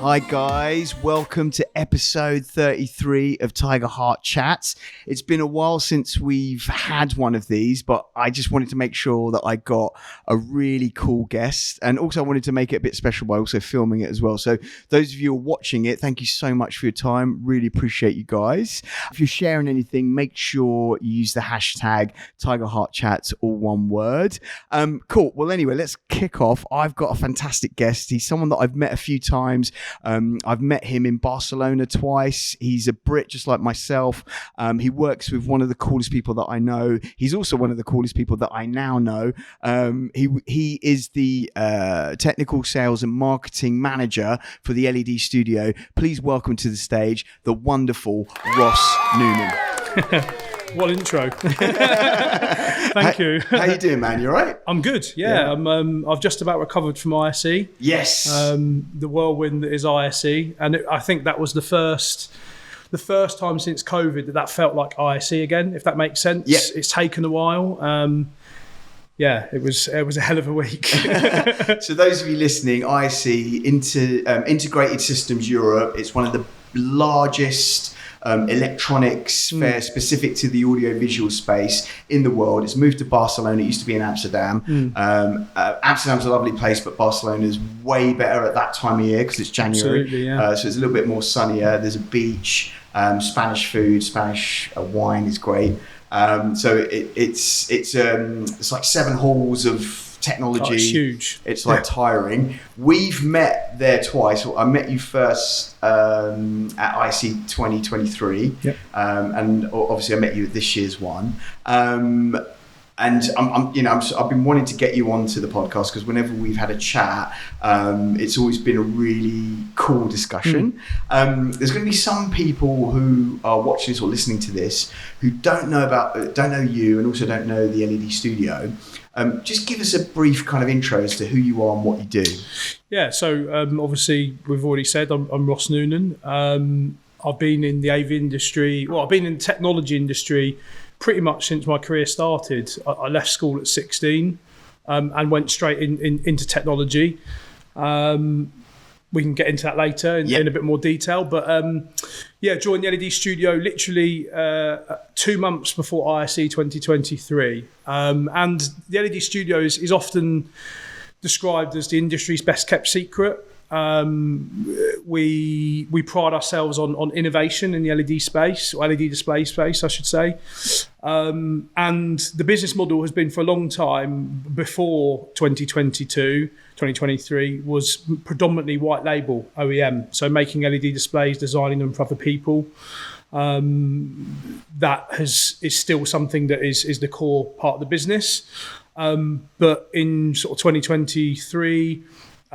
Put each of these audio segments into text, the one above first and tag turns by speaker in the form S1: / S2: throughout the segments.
S1: Hi guys, welcome to episode 33 of Tiger Heart Chats. It's been a while since we've had one of these, but I just wanted to make sure that I got a really cool guest, and also I wanted to make it a bit special by also filming it as well. So those of you who are watching it, thank you so much for your time. Really appreciate you guys. If you're sharing anything, make sure you use the hashtag Tiger Heart Chats, all one word. Cool. Well, anyway, let's kick off. I've got a fantastic guest. He's someone that I've met a few times. I've met him in Barcelona twice. He's a Brit just like myself. He works with one of the coolest people that I know. He's also one of the coolest people that I now know. He is the technical sales and marketing manager for the LED studio. Please welcome to the stage the wonderful Gros Noonan.
S2: What intro. Thank you.
S1: How you doing, man? You all right?
S2: I'm good, yeah. I've just about recovered from ISE.
S1: Yes.
S2: The whirlwind that is ISE. And I think that was the first time since COVID that felt like ISE again, if that makes sense.
S1: Yeah.
S2: It's taken a while. It was a hell of a week.
S1: So those of you listening, ISE, Integrated Systems Europe, it's one of the largest electronics fair specific to the audiovisual space in the world. It's moved to Barcelona. It used to be in Amsterdam. Amsterdam's a lovely place, but Barcelona's way better at that time of year because it's January.
S2: Absolutely, yeah.
S1: So it's a little bit more sunnier. There's a beach, Spanish food, Spanish wine is great. So it's like 7 halls of technology.
S2: Oh, it's huge.
S1: It's like tiring. We've met there twice. I met you first at IC 2023,
S2: yep.
S1: And obviously I met you at this year's one. And I've been wanting to get you onto the podcast because whenever we've had a chat, it's always been a really cool discussion. There's going to be some people who are watching this or listening to this who don't know you and also don't know the LED studio. Just give us a brief kind of intro as to who you are and what you do.
S2: Yeah, so obviously we've already said I'm Gros Noonan. I've been in the AV industry. Well, I've been in the technology industry pretty much since my career started. I left school at 16 and went straight into technology. We can get into that later in a bit more detail. But joined the LED studio literally 2 months before ISE 2023. And the LED studio is often described as the industry's best kept secret. We pride ourselves on innovation in the LED space, or LED display space, I should say. And the business model has been for a long time, before 2023, was predominantly white label OEM. So making LED displays, designing them for other people. That is still something that is the core part of the business. But in sort of 2023,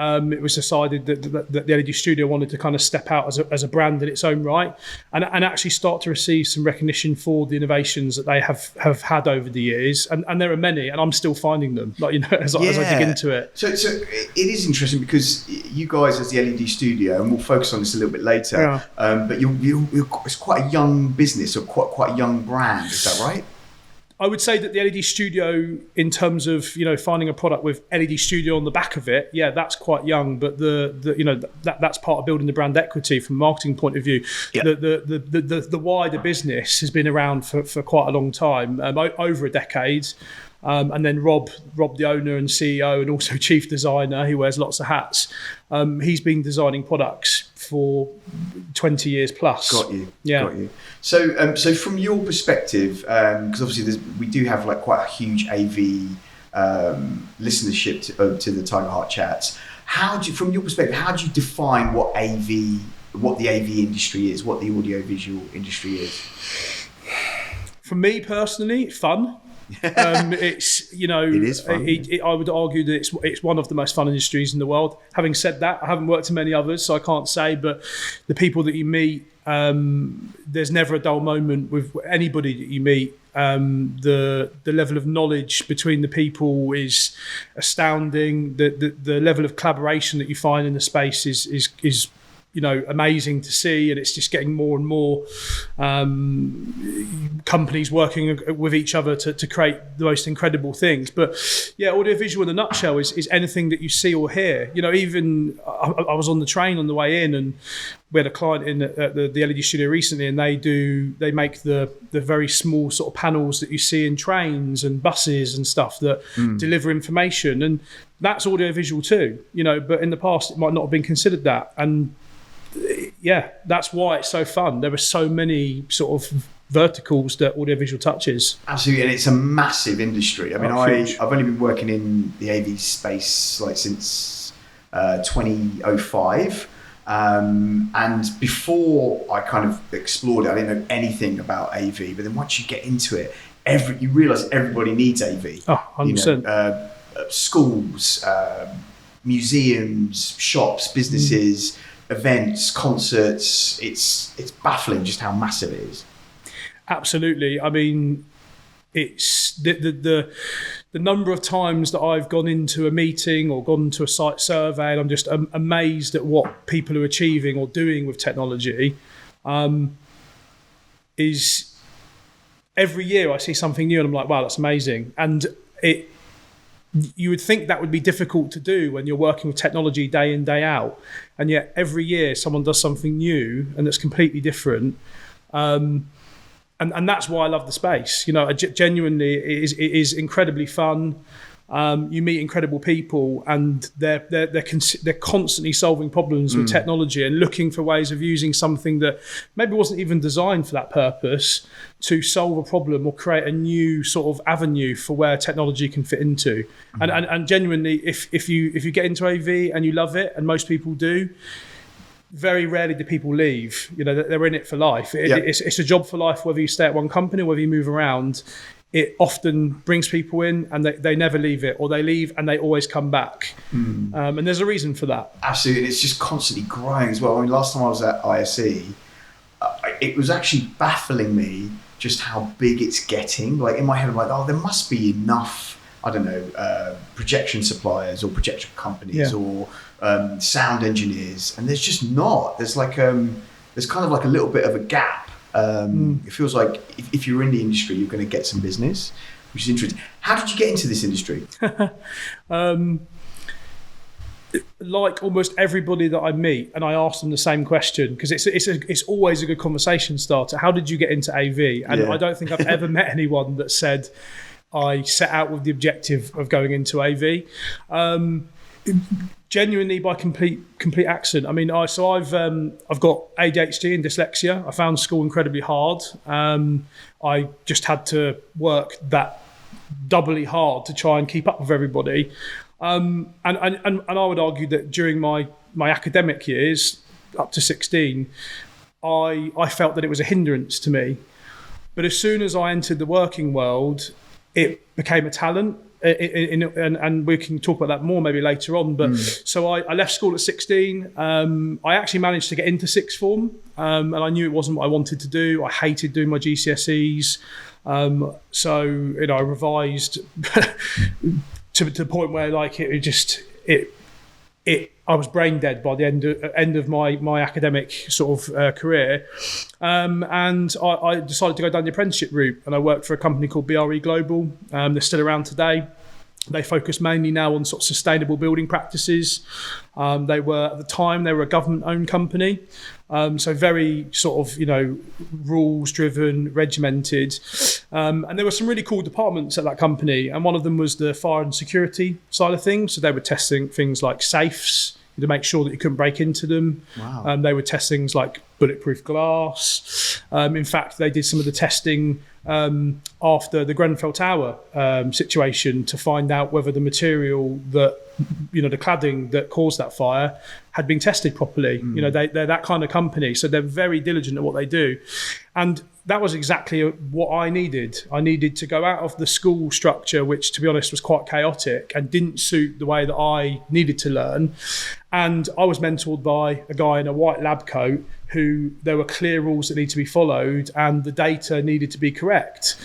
S2: it was decided that the LED studio wanted to kind of step out as a brand in its own right and actually start to receive some recognition for the innovations that they have had over the years. And there are many, and I'm still finding them, as I dig into it.
S1: So it is interesting because you guys as the LED studio, and we'll focus on this a little bit later, but it's quite a young business or quite a young brand, is that right?
S2: I would say that the LED studio, in terms of finding a product with LED studio on the back of it, that's quite young. But that's part of building the brand equity from a marketing point of view. Yeah. The wider business has been around for quite a long time, over a decade. And then Rob, the owner and CEO, and also chief designer, he wears lots of hats. He's been designing products for 20 years plus.
S1: Got you.
S2: Yeah.
S1: Got you. So from your perspective, because obviously we do have like quite a huge AV listenership to the Tiger Heart Chats. From your perspective, how do you define what the AV industry is, what the audiovisual industry is?
S2: For me personally, fun. It's it is fun. I would argue that it's one of the most fun industries in the world. Having said that, I haven't worked in many others, so I can't say. But the people that you meet, there's never a dull moment with anybody that you meet. The level of knowledge between the people is astounding. The level of collaboration that you find in the space is amazing to see, and it's just getting more and more companies working with each other to create the most incredible things. But yeah, audiovisual in a nutshell is anything that you see or hear. Even I was on the train on the way in, and we had a client in at the LED studio recently, and they make the very small sort of panels that you see in trains and buses and stuff that deliver information, and that's audiovisual too. But in the past it might not have been considered that, and yeah, that's why it's so fun. There are so many sort of verticals that audiovisual touches.
S1: Absolutely, and it's a massive industry. I mean, I've only been working in the AV space since 2005. And before I kind of explored it, I didn't know anything about AV. But then once you get into it, you realise everybody needs AV.
S2: Oh, 100%.
S1: Schools, museums, shops, businesses, events, concerts. It's baffling just how massive it is.
S2: Absolutely. I mean, it's the number of times that I've gone into a meeting or gone to a site survey, and I'm just amazed at what people are achieving or doing with technology. Is every year I see something new, and I'm like, wow, that's amazing. And you would think that would be difficult to do when you're working with technology day in, day out, and yet every year someone does something new and that's completely different. And that's why I love the space. Genuinely, it is incredibly fun. You meet incredible people, and they're constantly solving problems with technology and looking for ways of using something that maybe wasn't even designed for that purpose to solve a problem or create a new sort of avenue for where technology can fit into. And genuinely, if you get into AV and you love it, and most people do, very rarely do people leave. They're in it for life. It's a job for life, whether you stay at one company or whether you move around. It often brings people in, and they never leave it, or they leave and they always come back. And there's a reason for that.
S1: Absolutely. It's just constantly growing as well. I mean, last time I was at ISE, it was actually baffling me just how big it's getting. Like in my head, I'm like, oh, there must be enough, I don't know, projection suppliers or projection companies or sound engineers, and there's just not. There's like there's kind of like a little bit of a gap. It feels like if you're in the industry, you're going to get some business, which is interesting. How did you get into this industry?
S2: Like almost everybody that I meet, and I ask them the same question, because it's always a good conversation starter. How did you get into AV? And I don't think I've ever met anyone that said I set out with the objective of going into AV. Genuinely by complete accident. I mean, I've got ADHD and dyslexia. I found school incredibly hard. I just had to work that doubly hard to try and keep up with everybody. And I would argue that during my academic years, up to 16, I felt that it was a hindrance to me. But as soon as I entered the working world, it became a talent. And we can talk about that more maybe later on. But so I left school at 16. I actually managed to get into sixth form, and I knew it wasn't what I wanted to do. I hated doing my GCSEs. So I revised to the point where like I was brain dead by the end of my academic sort of career, and I decided to go down the apprenticeship route, and I worked for a company called BRE Global. They're still around today. They focus mainly now on sort of sustainable building practices. At the time they were a government-owned company, so very sort of rules-driven, regimented, and there were some really cool departments at that company, and one of them was the fire and security side of things. So they were testing things like safes to make sure that you couldn't break into them.
S1: Wow.
S2: They would test things like bulletproof glass. In fact, they did some of the testing after the Grenfell Tower situation to find out whether the material that, the cladding that caused that fire had been tested properly. They're that kind of company. So they're very diligent at what they do. And that was exactly what I needed. I needed to go out of the school structure, which, to be honest, was quite chaotic and didn't suit the way that I needed to learn. And I was mentored by a guy in a white lab coat who there were clear rules that need to be followed and the data needed to be correct.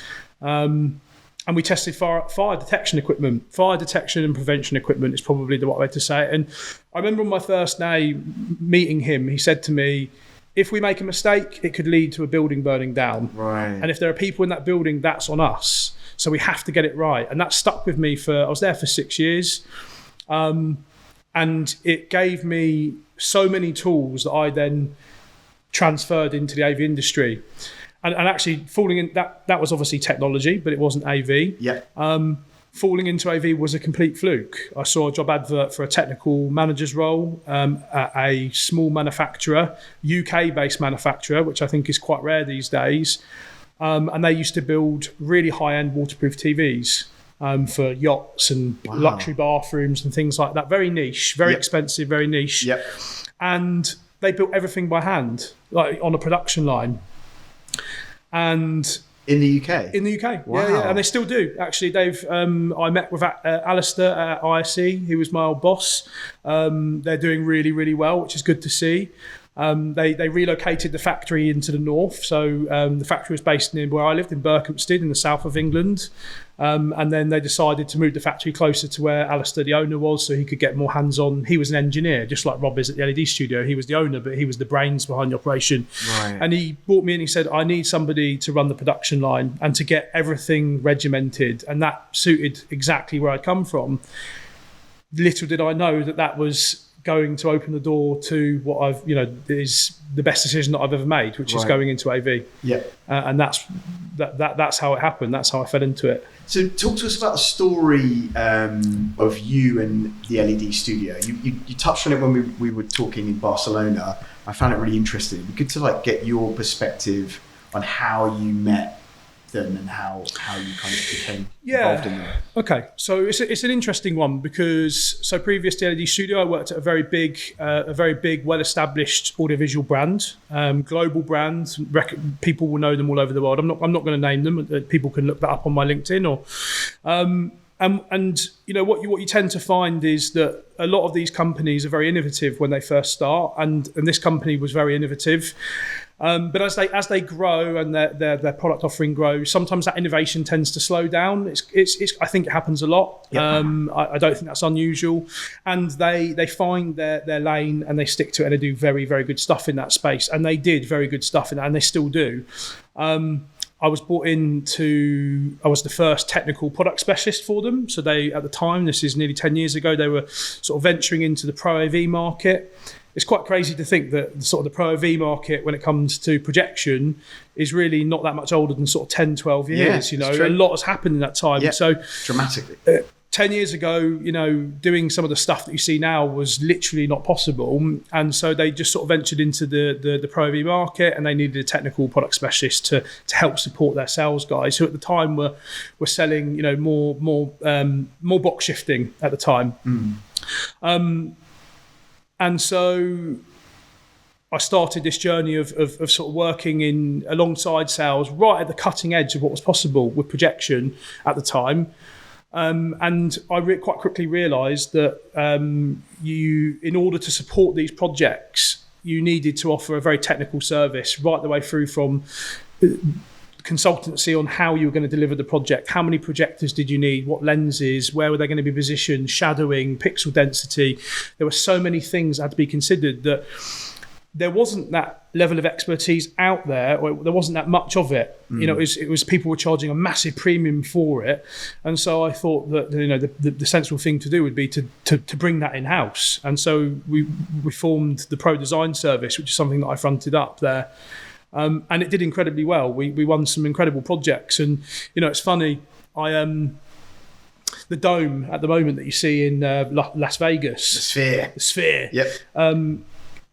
S2: And and we tested fire detection equipment. Fire detection and prevention equipment is probably the right way to say it. And I remember on my first day meeting him, he said to me, if we make a mistake, it could lead to a building burning down.
S1: Right.
S2: And if there are people in that building, that's on us. So we have to get it right. And that stuck with me I was there for 6 years. And it gave me so many tools that I then transferred into the AV industry. And actually falling in, that was obviously technology, but it wasn't AV.
S1: Yeah.
S2: Falling into AV was a complete fluke. I saw a job advert for a technical manager's role at a small manufacturer, UK-based manufacturer, which I think is quite rare these days. And they used to build really high-end waterproof TVs for yachts and luxury bathrooms and things like that. Very niche, very expensive, very niche.
S1: Yep.
S2: And they built everything by hand, like on a production line. And
S1: in the UK?
S2: In the UK,
S1: wow.
S2: yeah, and they still do. Actually, they've. I met with Alistair at ISE. He was my old boss. They're doing really, really well, which is good to see. They relocated the factory into the north. So the factory was based near where I lived in Berkhamsted in the south of England. And then they decided to move the factory closer to where Alistair, the owner, was, so he could get more hands-on. He was an engineer, just like Rob is at the LED studio. He was the owner, but he was the brains behind the operation.
S1: Right.
S2: And he brought me in and he said, I need somebody to run the production line and to get everything regimented. And that suited exactly where I'd come from. Little did I know that was going to open the door to what is the best decision that I've ever made, which is going into AV. Yeah. And that's how it happened. That's how I fell into it.
S1: So talk to us about the story of you and the LED studio. You touched on it when we were talking in Barcelona. I found it really interesting. It'd be good to get your perspective on how you met them and how you kind of became involved in them.
S2: Okay, so it's an interesting one because previous to LED Studio, I worked at a very big, well-established audiovisual brand, global brand. People will know them all over the world. I'm not going to name them. People can look that up on my LinkedIn or. And what you tend to find is that a lot of these companies are very innovative when they first start, and this company was very innovative. But as they grow and their product offering grows, sometimes that innovation tends to slow down. I think it happens a lot. Yep. I don't think that's unusual. And they find their lane and they stick to it and they do very, very good stuff in that space. And they did very good stuff in that, and they still do. I was I was the first technical product specialist for them. So at the time, this is nearly 10 years ago, they were sort of venturing into the Pro AV market. It's quite crazy to think that the Pro AV market, when it comes to projection, is really not that much older than 10, 12 years.
S1: Yeah,
S2: a lot has happened in that time.
S1: Yeah,
S2: so
S1: dramatically.
S2: 10 years ago, doing some of the stuff that you see now was literally not possible. And so they just ventured into the Pro AV market, and they needed a technical product specialist to help support their sales guys, who at the time were selling, more box shifting at the time. And so I started this journey of working alongside sales, right at the cutting edge of what was possible with projection at the time. And I quite quickly realised that in order to support these projects, you needed to offer a very technical service right the way through from consultancy on how you were going to deliver the project, how many projectors did you need, what lenses, where were they going to be positioned, shadowing, pixel density. There were so many things that had to be considered that there wasn't that level of expertise out there, or there wasn't that much of it. It was people were charging a massive premium for it, and so I thought that the sensible thing to do would be to bring that in house. And so we formed the Pro Design Service, which is something that I fronted up there. And it did incredibly well. We won some incredible projects, and it's funny. The dome at the moment that you see in Las Vegas,
S1: the Sphere.
S2: Yep.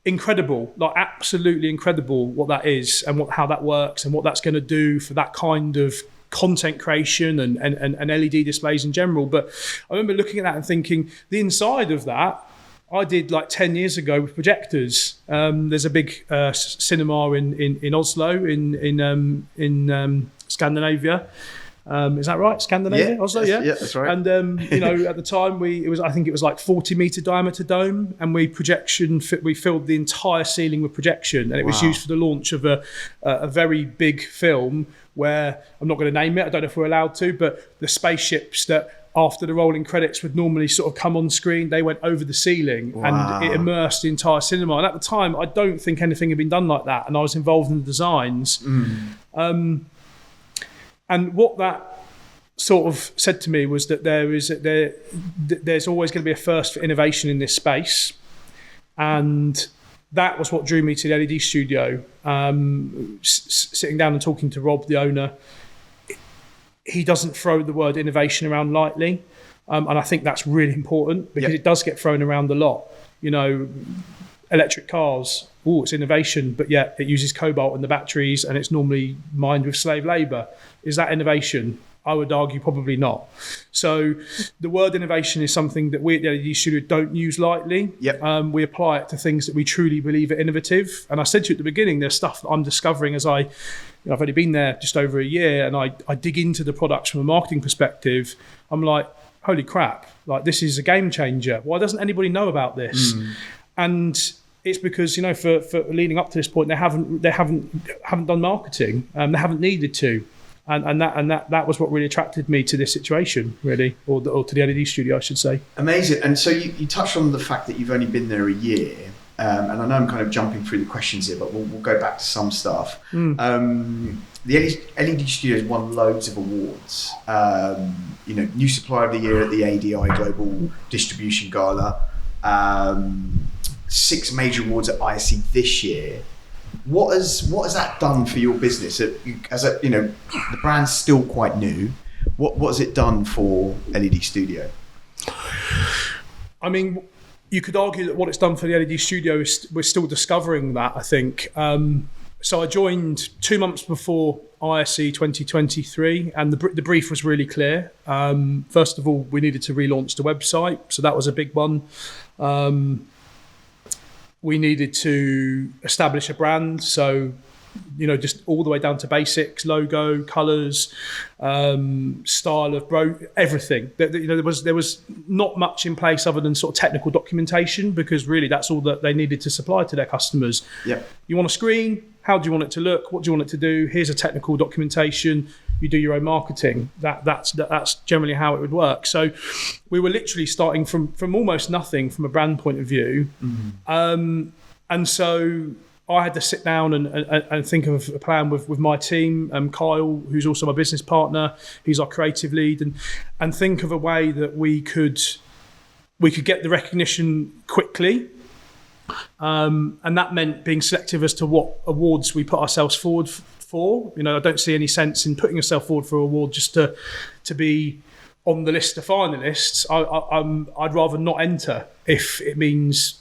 S2: Incredible, absolutely incredible what that is and how that works and what that's going to do for that kind of content creation and LED displays in general. But I remember looking at that and thinking, the inside of that, I did 10 years ago with projectors. There's a big cinema in Oslo in Scandinavia. Is that right? Scandinavia, Oslo, yeah,
S1: that's right.
S2: And at the time, I think it was like 40-meter diameter dome, and we filled the entire ceiling with projection, and it was used for the launch of a very big film where I'm not going to name it. I don't know if we're allowed to, but the spaceships that after the rolling credits would normally sort of come on screen, they went over the ceiling and it immersed the entire cinema. And at the time, I don't think anything had been done like that, and I was involved in the designs. And what that sort of said to me was that there's always going to be a first for innovation in this space, and that was what drew me to the LED studio. Sitting down and talking to Rob, the owner, he doesn't throw the word innovation around lightly, and I think that's really important because it does get thrown around a lot. Electric cars, it's innovation, but yet it uses cobalt in the batteries and it's normally mined with slave labour. Is that innovation? I would argue probably not. So the word innovation is something that we at the LED Studio don't use lightly. We apply it to things that we truly believe are innovative. And I said to you at the beginning, there's stuff that I'm discovering as I've only been there just over a year, and I dig into the products from a marketing perspective. I'm like, holy crap, like this is a game changer. Why doesn't anybody know about this? And it's because, for leading up to this point, they haven't done marketing. They haven't needed to. And that was what really attracted me to this situation, really, or to the LED studio, I should say. Amazing.
S1: And so you touched on the fact that you've only been there a year, and I know I'm kind of jumping through the questions here, but we'll go back to some stuff. The LED studio has won loads of awards. New Supplier of the Year at the ADI Global Distribution Gala, 6 major awards at ISE this year. What has that done for your business? The brand's still quite new. What has it done for LED Studio?
S2: I mean, you could argue that what it's done for the LED Studio is we're still discovering that, I think. So I joined 2 months before ISE 2023, and the brief was really clear. First of all, we needed to relaunch the website, so that was a big one. We needed to establish a brand, so just all the way down to basics, logo, colours, style of everything. There was not much in place other than sort of technical documentation, because really that's all that they needed to supply to their customers. You want a screen? How do you want it to look? What do you want it to do? Here's a technical documentation. You do your own marketing. That's generally how it would work. So we were literally starting from almost nothing from a brand point of view. And so I had to sit down and think of a plan with my team, Kyle, who's also my business partner. He's our creative lead, and think of a way that we could get the recognition quickly. And that meant being selective as to what awards we put ourselves forward for. I don't see any sense in putting yourself forward for an award just to be on the list of finalists. I'd rather not enter if it means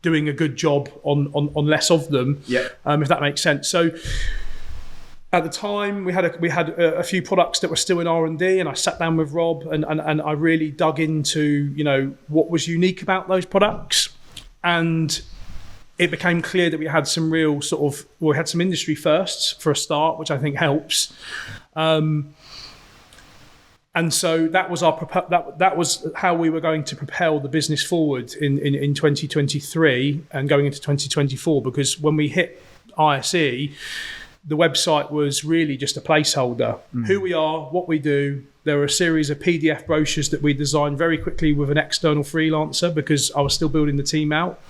S2: doing a good job on less of them. If that makes sense. So at the time, we had a few products that were still in R&D, and I sat down with Rob and I really dug into what was unique about those products, and it became clear that we had some real we had some industry firsts for a start, which I think helps. And so that was that was how we were going to propel the business forward in 2023 and going into 2024, because when we hit ISE, the website was really just a placeholder. Who we are, what we do. There were a series of PDF brochures that we designed very quickly with an external freelancer because I was still building the team out.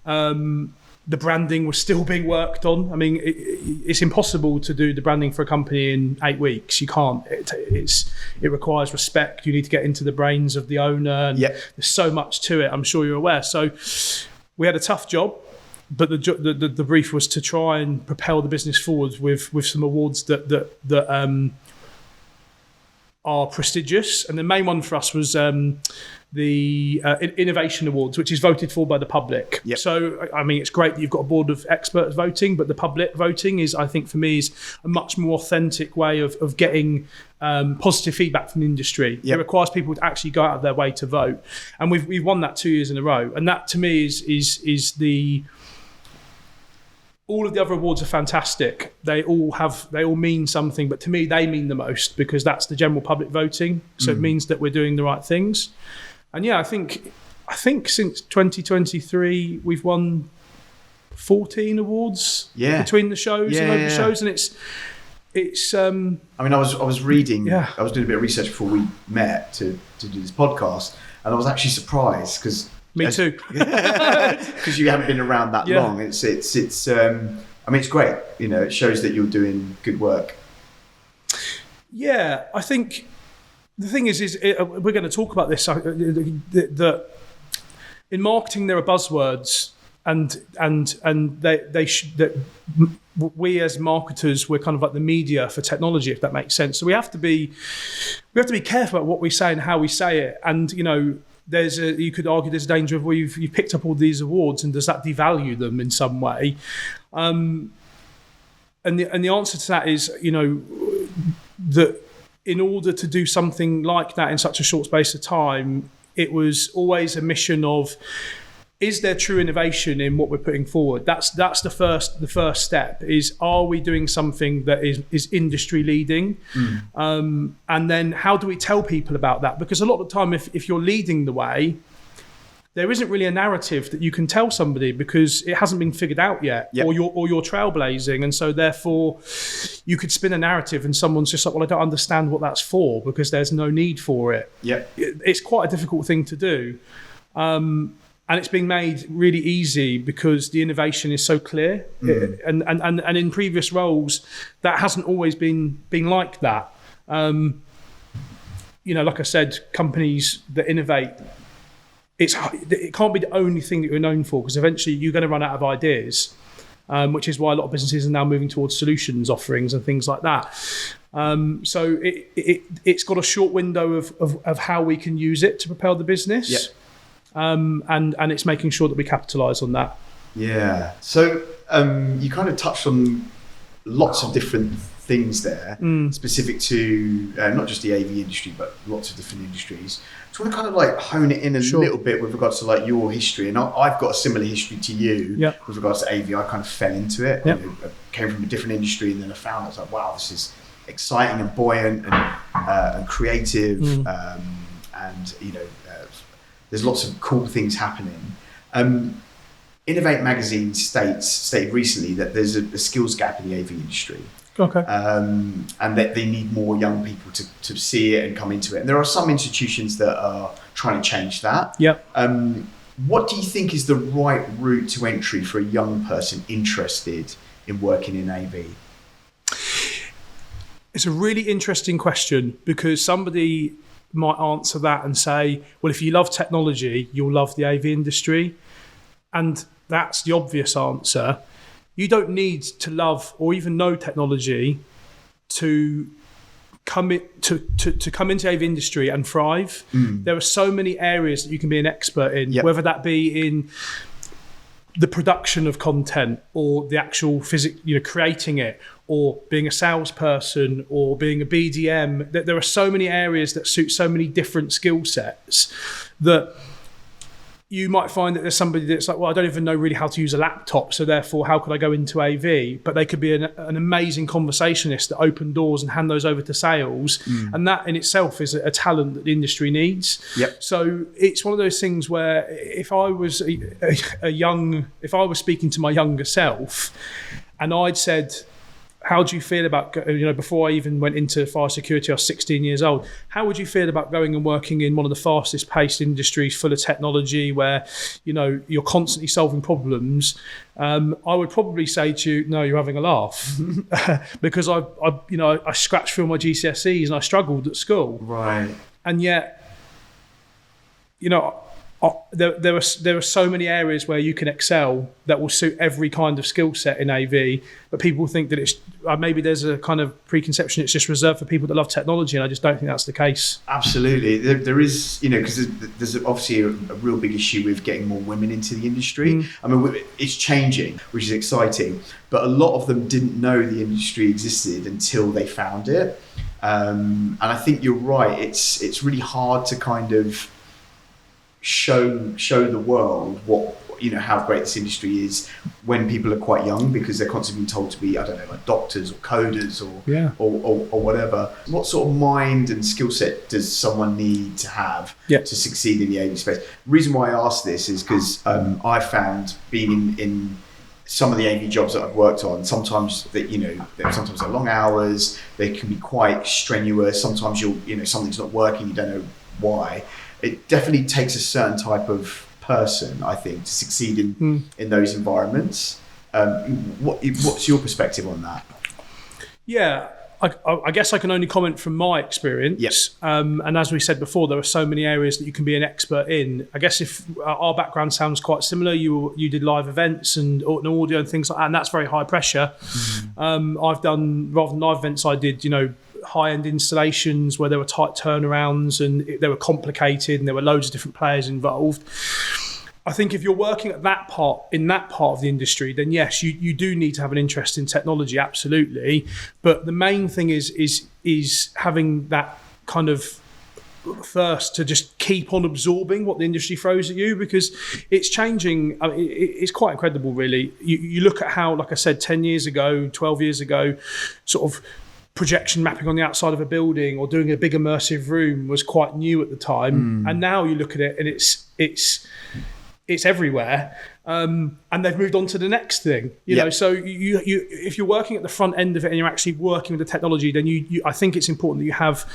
S2: The branding was still being worked on. I mean, it's impossible to do the branding for a company in 8 weeks. You can't. It requires respect. You need to get into the brains of the owner. And there's so much to it. I'm sure you're aware. So we had a tough job. But the brief was to try and propel the business forward with some awards that are prestigious, and the main one for us was the Innovation Awards, which is voted for by the public. So I mean, it's great that you've got a board of experts voting, but the public voting is, I think, for me, is a much more authentic way of getting positive feedback from the industry. It requires people to actually go out of their way to vote, and we've won that 2 years in a row, and that to me is all of the other awards are fantastic. They all mean something, but to me, they mean the most because that's the general public voting. So it means that we're doing the right things. And yeah, I think since 2023, we've won 14 awards between the shows and over shows, and it's. I mean,
S1: I was reading.
S2: Yeah.
S1: I was doing a bit of research before we met to do this podcast, and I was actually surprised because.
S2: Me too.
S1: Because you haven't been around that long. It's I mean, it's great. You know, it shows that you're doing good work.
S2: Yeah, I think the thing is we're going to talk about this. That in marketing there are buzzwords, and we as marketers, we're kind of like the media for technology, if that makes sense. So we have to be careful about what we say and how we say it, and you know. You could argue there's a danger of you've picked up all these awards, and does that devalue them in some way? And the answer to that is, you know, that in order to do something like that in such a short space of time, it was always a mission of, is there true innovation in what we're putting forward? That's the first step. Is, are we doing something that is industry leading? And then how do we tell people about that? Because a lot of the time, if you're leading the way, there isn't really a narrative that you can tell somebody because it hasn't been figured out yet, or you're trailblazing, and so therefore you could spin a narrative, and someone's just like, well, I don't understand what that's for because there's no need for it. It's quite a difficult thing to do. And it's being made really easy because the innovation is so clear. And in previous roles, that hasn't always been like that. You know, like I said, companies that innovate, it can't be the only thing that you're known for because eventually you're going to run out of ideas, which is why a lot of businesses are now moving towards solutions offerings and things like that. So it's got a short window of how we can use it to propel the business. And it's making sure that we capitalise on that. Yeah.
S1: So you kind of touched on lots of different things there, specific to not just the AV industry, but lots of different industries. Do you want to kind of like hone it in a little bit with regards to like your history? And I've got a similar history to you with regards to AV. I kind of fell into it. You know, I came from a different industry, and then I found I was like, wow, this is exciting and buoyant and creative, and you know. There's lots of cool things happening. Innovate magazine stated recently that there's a skills gap in the AV industry.
S2: Okay.
S1: And that they need more young people to see it and come into it. And there are some institutions that are trying to change that. What do you think is the right route to entry for a young person interested in working in AV?
S2: It's a really interesting question because somebody might answer that and say, well, if you love technology, you'll love the AV industry. And that's the obvious answer. You don't need to love or even know technology to come into the AV industry and thrive. There are so many areas that you can be an expert in, whether that be in the production of content or the actual creating it, or being a salesperson or being a BDM. There are so many areas that suit so many different skill sets that you might find that there's somebody that's like, well, I don't even know really how to use a laptop, so therefore how could I go into AV? But they could be an amazing conversationist that open doors and hand those over to sales. And that in itself is a talent that the industry needs. So it's one of those things where if I was speaking to my younger self and I'd said, how do you feel about, before I even went into fire security, I was 16 years old. How would you feel about going and working in one of the fastest paced industries full of technology where, you're constantly solving problems? I would probably say to you, no, you're having a laugh. Because I scratched through my GCSEs and I struggled at school.
S1: Right.
S2: And yet, there are so many areas where you can excel that will suit every kind of skill set in AV, but people think that it's maybe there's a kind of preconception it's just reserved for people that love technology, and I just don't think that's the case.
S1: Absolutely. There is, because there's obviously a real big issue with getting more women into the industry. I mean, it's changing, which is exciting, but a lot of them didn't know the industry existed until they found it. And I think you're right. It's really hard to kind of show the world what how great this industry is when people are quite young, because they're constantly being told to be, I don't know, like doctors or coders or whatever. What sort of mind and skill set does someone need to have to succeed in the AV space? The reason why I ask this is because I found being in some of the AV jobs that I've worked on, sometimes that sometimes they're long hours, they can be quite strenuous. Sometimes something's not working, you don't know why. It definitely takes a certain type of person, I think, to succeed in those environments. What's your perspective on that?
S2: Yeah, I guess I can only comment from my experience.
S1: Yes.
S2: And as we said before, there are so many areas that you can be an expert in. I guess if our background sounds quite similar, you did live events and audio and things like that, and that's very high pressure. I've done, rather than live events, I did, high-end installations where there were tight turnarounds and they were complicated and there were loads of different players involved. I think if you're working at in that part of the industry, then yes, you do need to have an interest in technology, absolutely. But the main thing is having that kind of thirst to just keep on absorbing what the industry throws at you, because it's changing. I mean, it's quite incredible, really. You look at how, like I said, 10 years ago, 12 years ago, sort of projection mapping on the outside of a building or doing a big immersive room was quite new at the time. And now you look at it and it's everywhere, and they've moved on to the next thing. You know, so you if you're working at the front end of it and you're actually working with the technology, then I think it's important that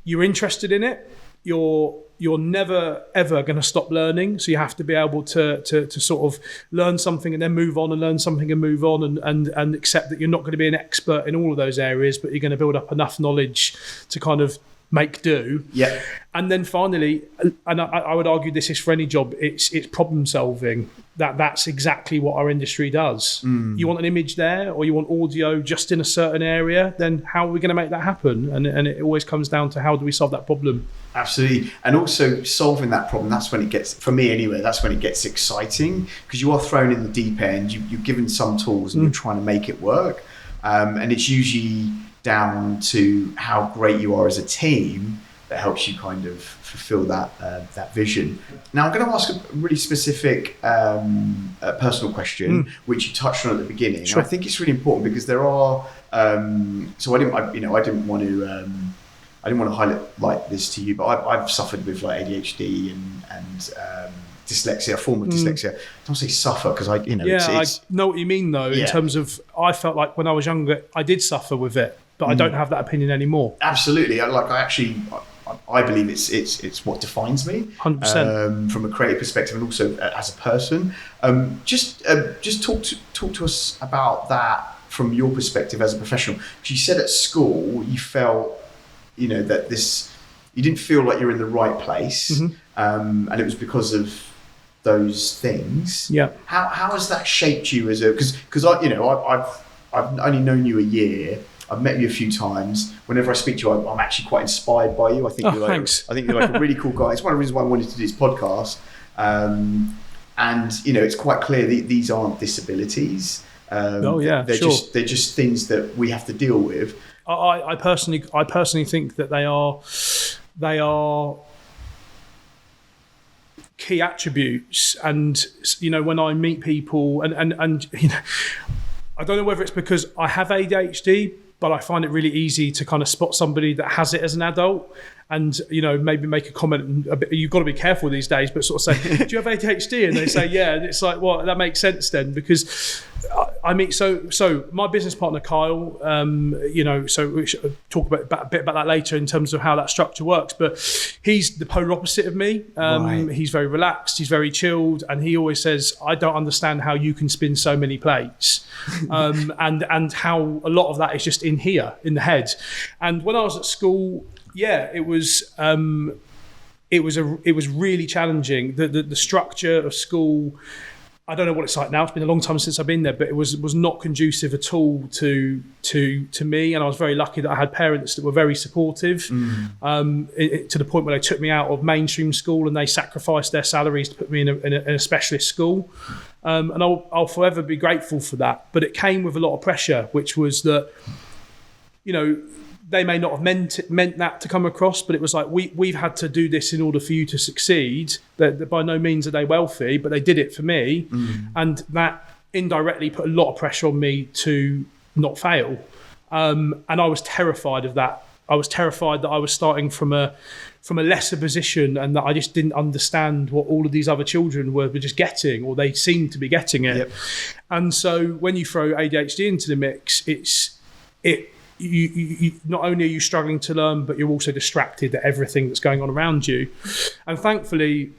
S2: you're interested in it. You're never ever going to stop learning, so you have to be able to sort of learn something and then move on and learn something and move on and accept that you're not going to be an expert in all of those areas, but you're going to build up enough knowledge to kind of make do. Yeah. And then finally, and I would argue this is for any job, it's problem solving. That's exactly what our industry does. You want an image there, or you want audio just in a certain area, then how are we going to make that happen? And it always comes down to how do we solve that problem?
S1: Absolutely. And also solving that problem, that's when it gets, for me anyway, that's when it gets exciting, because you are thrown in the deep end, you're given some tools and you're trying to make it work. And it's usually down to how great you are as a team that helps you kind of fulfill that vision. Now, I'm going to ask a really specific personal question, which you touched on at the beginning. Sure. And I think it's really important because there are. So I didn't want to highlight this to you, but I've suffered with like ADHD and dyslexia, a form of dyslexia. I don't say suffer because I
S2: know what you mean though. In terms of, I felt like when I was younger, I did suffer with it, but I don't have that opinion anymore.
S1: Absolutely. I believe it's what defines me,
S2: 100%.
S1: From a creative perspective and also as a person. Just talk to us about that from your perspective as a professional. Because you said at school you felt, that you didn't feel like you're in the right place, and it was because of those things. Yeah. How has that shaped you as a? Because I've only known you a year. I've met you a few times. Whenever I speak to you, I'm actually quite inspired by you. I think you're like a really cool guy. It's one of the reasons why I wanted to do this podcast. And it's quite clear these aren't disabilities. They're just things that we have to deal with.
S2: I personally think that they are key attributes. And when I meet people, and I don't know whether it's because I have ADHD, but I find it really easy to kind of spot somebody that has it as an adult and, maybe make a comment. You've got to be careful these days, but sort of say, do you have ADHD? And they say, yeah. And it's like, well, that makes sense then, because so my business partner, Kyle, so we should talk a bit about that later in terms of how that structure works, but he's the polar opposite of me. Right. He's very relaxed, he's very chilled, and he always says, I don't understand how you can spin so many plates. And how a lot of that is just in here, in the head. And when I was at school, it was really challenging. The structure of school, I don't know what it's like now. It's been a long time since I've been there, but it was not conducive at all to me. And I was very lucky that I had parents that were very supportive, to the point where they took me out of mainstream school and they sacrificed their salaries to put me in a specialist school. And I'll forever be grateful for that. But it came with a lot of pressure, which was that, they may not have meant that to come across, but it was like, we've had to do this in order for you to succeed. That by no means are they wealthy, but they did it for me. And that indirectly put a lot of pressure on me to not fail. And I was terrified of that. I was terrified that I was starting from a lesser position, and that I just didn't understand what all of these other children were just getting, or they seemed to be getting it. Yep. And so when you throw ADHD into the mix, you not only are you struggling to learn, but you're also distracted at everything that's going on around you. And thankfully,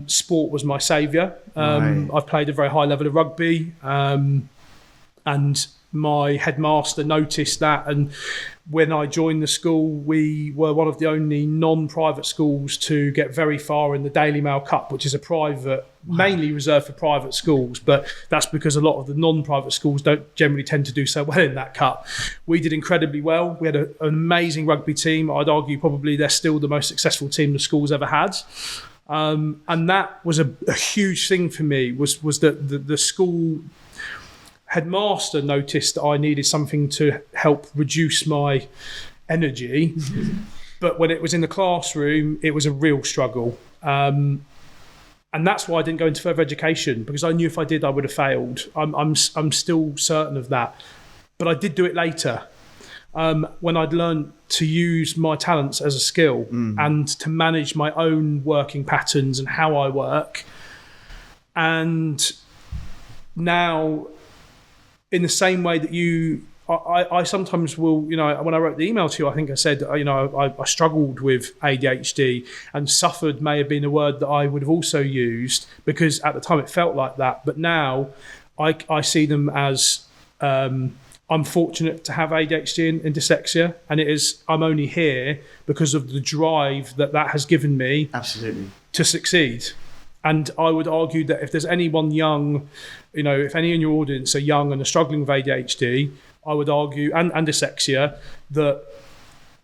S2: sport was my saviour. I've played a very high level of rugby, and my headmaster noticed that. And when I joined the school, we were one of the only non-private schools to get very far in the Daily Mail Cup, which is a private, mainly reserved for private schools, but that's because a lot of the non-private schools don't generally tend to do so well in that cup. We did incredibly well. We had an amazing rugby team. I'd argue probably they're still the most successful team the school's ever had. And that was a huge thing for me, was that the school headmaster noticed that I needed something to help reduce my energy. But when it was in the classroom, it was a real struggle. And that's why I didn't go into further education, because I knew if I did, I would have failed. I'm still certain of that. But I did do it later, when I'd learned to use my talents as a skill and to manage my own working patterns and how I work. And now, in the same way that I sometimes will, when I wrote the email to you, I think I said, I struggled with ADHD, and suffered may have been a word that I would have also used, because at the time it felt like that. But now I see them as, I'm fortunate to have ADHD and dyslexia, and I'm only here because of the drive that has given me. Absolutely. To succeed. And I would argue that if there's anyone young, if any in your audience are young and are struggling with ADHD, I would argue, and dyslexia, that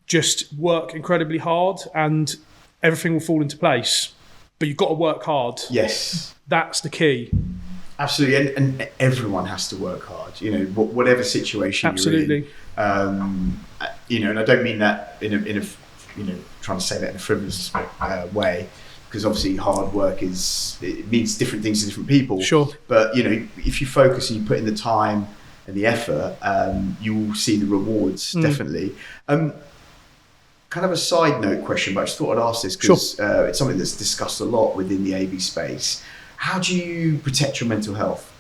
S2: just work incredibly hard and everything will fall into place. But you've got to work hard. Yes. That's the key.
S1: Absolutely. And everyone has to work hard, whatever situation
S2: Absolutely.
S1: You're in. And I don't mean that in a trying to say that in a frivolous way. Because obviously hard work it means different things to different people.
S2: Sure.
S1: But, if you focus and you put in the time and the effort, you will see the rewards, definitely. Kind of a side note question, but I just thought I'd ask this because it's something that's discussed a lot within the AV space. How do you protect your mental health?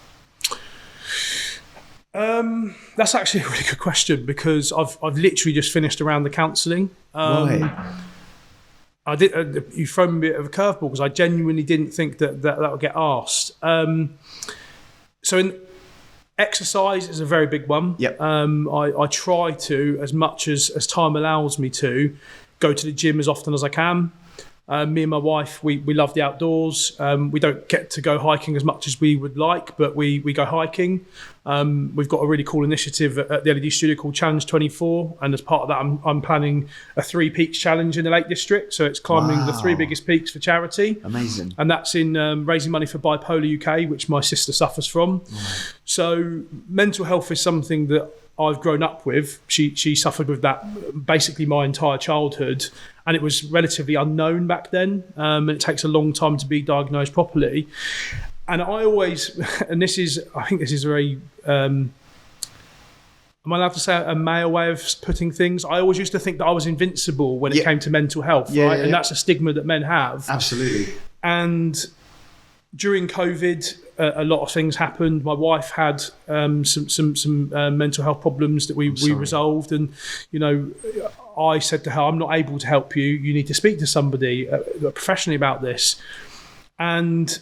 S2: That's actually a really good question, because I've literally just finished around the counselling.
S1: Right.
S2: I did. You thrown me a bit of a curveball, because I genuinely didn't think that would get asked. So in exercise is a very big one. Yep. I try to, as much as time allows me to, go to the gym as often as I can. Me and my wife, we love the outdoors. We don't get to go hiking as much as we would like, but we go hiking. We've got a really cool initiative at the LED studio called Challenge 24, and as part of that, I'm planning a 3 peaks challenge in the Lake District. So it's climbing the 3 biggest peaks for charity. Amazing. And that's in raising money for Bipolar UK, which my sister suffers from. So mental health is something that I've grown up with. She suffered with that basically my entire childhood, and it was relatively unknown back then, and it takes a long time to be diagnosed properly. And I always, and I think this is very, am I allowed to say a male way of putting things? I always used to think that I was invincible when it came to mental health, right? Yeah. And that's a stigma that men have. Absolutely. And during COVID, a lot of things happened. My wife had some mental health problems that we resolved, and I said to her, "I'm not able to help you. You need to speak to somebody professionally about this." And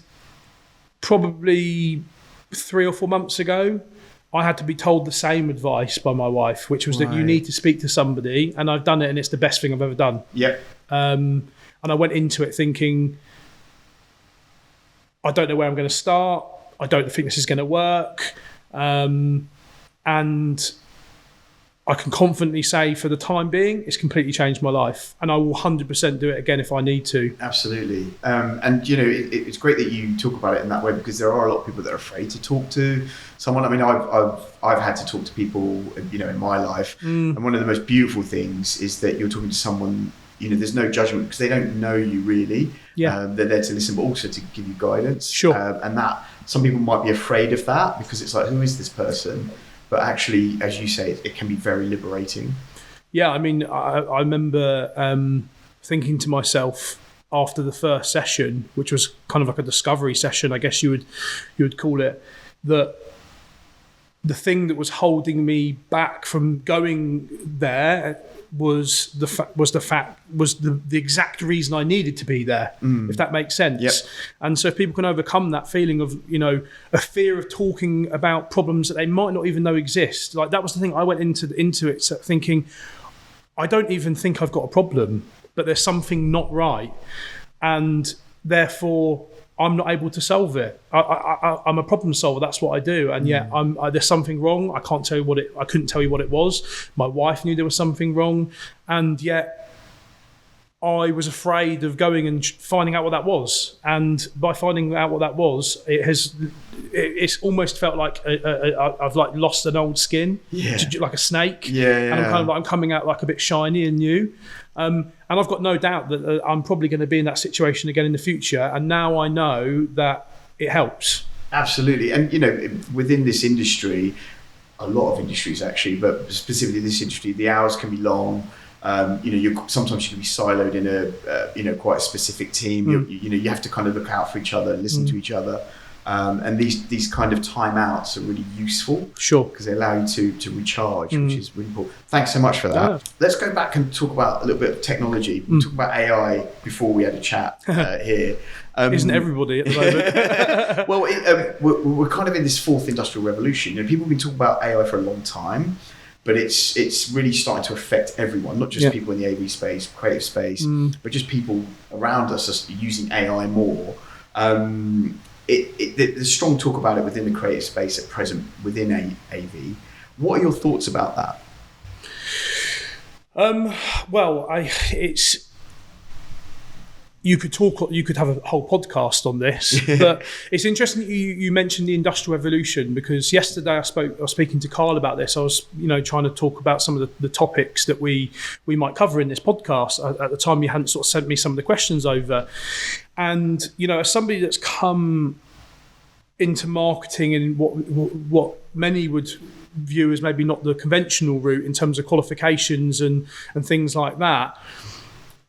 S2: probably 3 or 4 months ago, I had to be told the same advice by my wife, which was that you need to speak to somebody, and I've done it, and it's the best thing I've ever done. Yep. And I went into it thinking, I don't know where I'm going to start. I don't think this is going to work. And I can confidently say for the time being, it's completely changed my life, and I will 100% do it again if I need to.
S1: Absolutely. And, it's great that you talk about it in that way, because there are a lot of people that are afraid to talk to someone. I mean, I've had to talk to people, in my life. And one of the most beautiful things is that you're talking to someone, there's no judgment, because they don't know you really.
S2: Yeah.
S1: They're there to listen, but also to give you guidance.
S2: Sure.
S1: And that some people might be afraid of that, because it's like, who is this person? But actually, as you say, it can be very liberating. Yeah,
S2: I mean, I remember thinking to myself after the first session, which was kind of like a discovery session, I guess you would call it, that the thing that was holding me back from going there was the exact reason I needed to be there, if that makes sense.
S1: Yep.
S2: And so if people can overcome that feeling of, a fear of talking about problems that they might not even know exist, like that was the thing. I went into it thinking, I don't even think I've got a problem, but there's something not right, and therefore I'm not able to solve it. I'm a problem solver. That's what I do. And yet there's something wrong. I couldn't tell you what it was. My wife knew there was something wrong. And yet I was afraid of going and finding out what that was. And by finding out what that was, it's almost felt like I've like lost an old skin, like a snake.
S1: Yeah.
S2: And I'm coming out like a bit shiny and new. And I've got no doubt that I'm probably going to be in that situation again in the future. And now I know that it helps.
S1: Absolutely. And, within this industry, a lot of industries actually, but specifically this industry, the hours can be long. Sometimes you can be siloed in a quite a specific team. You have to kind of look out for each other and listen to each other. And these kind of timeouts are really useful.
S2: Sure.
S1: Because they allow you to recharge, which is really important. Thanks so much for that. Yeah. Let's go back and talk about a little bit of technology. We talked about AI before we had a chat here.
S2: Isn't everybody at the moment?
S1: Well, we're kind of in this fourth industrial revolution. People have been talking about AI for a long time, but it's really starting to affect everyone, not just people in the AV space, creative space, but just people around us are using AI more. There's strong talk about it within the creative space at present within AV. What are your thoughts about that?
S2: You could have a whole podcast on this, but it's interesting that you mentioned the Industrial Revolution, because yesterday I was speaking to Carl about this. I was, trying to talk about some of the topics that we might cover in this podcast. At the time, you hadn't sort of sent me some of the questions over. And, as somebody that's come into marketing in what many would view as maybe not the conventional route in terms of qualifications and things like that,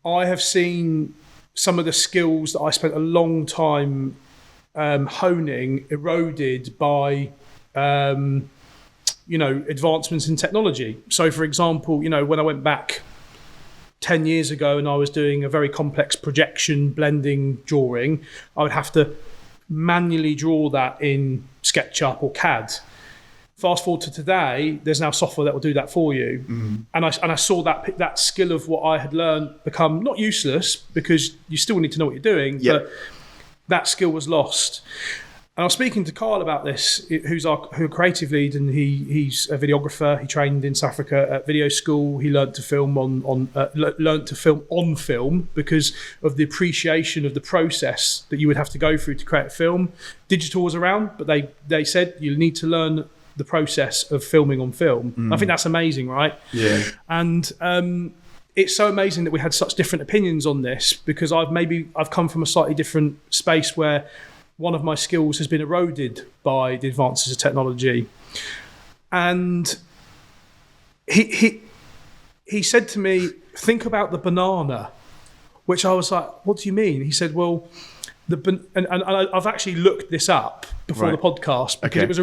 S2: I have seen some of the skills that I spent a long time honing eroded by advancements in technology. So, for example, when I went back 10 years ago and I was doing a very complex projection blending drawing, I would have to manually draw that in SketchUp or CAD. Fast forward to today, there's now software that will do that for you. And I saw that skill of what I had learned become not useless, because you still need to know what you're doing, but that skill was lost. And I was speaking to Carl about this, who's our creative lead, and he's a videographer. He trained in South Africa at video school. He learned to film on film because of the appreciation of the process that you would have to go through to create a film. Digital was around, but they said you need to learn the process of filming on film. I think that's amazing, right?
S1: Yeah.
S2: And it's so amazing that we had such different opinions on this, because I've come from a slightly different space where one of my skills has been eroded by the advances of technology. And he said to me, think about the banana, which I was like, what do you mean? He said, well, and I've actually looked this up before the podcast, because it was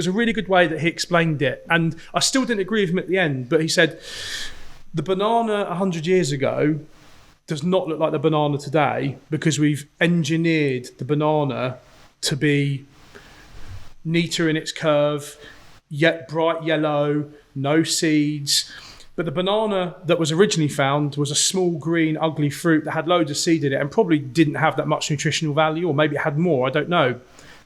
S2: a really good way that he explained it. And I still didn't agree with him at the end, but he said, the banana 100 years ago does not look like the banana today, because we've engineered the banana to be neater in its curve, yet bright yellow, no seeds. But the banana that was originally found was a small green ugly fruit that had loads of seed in it and probably didn't have that much nutritional value, or maybe it had more, I don't know.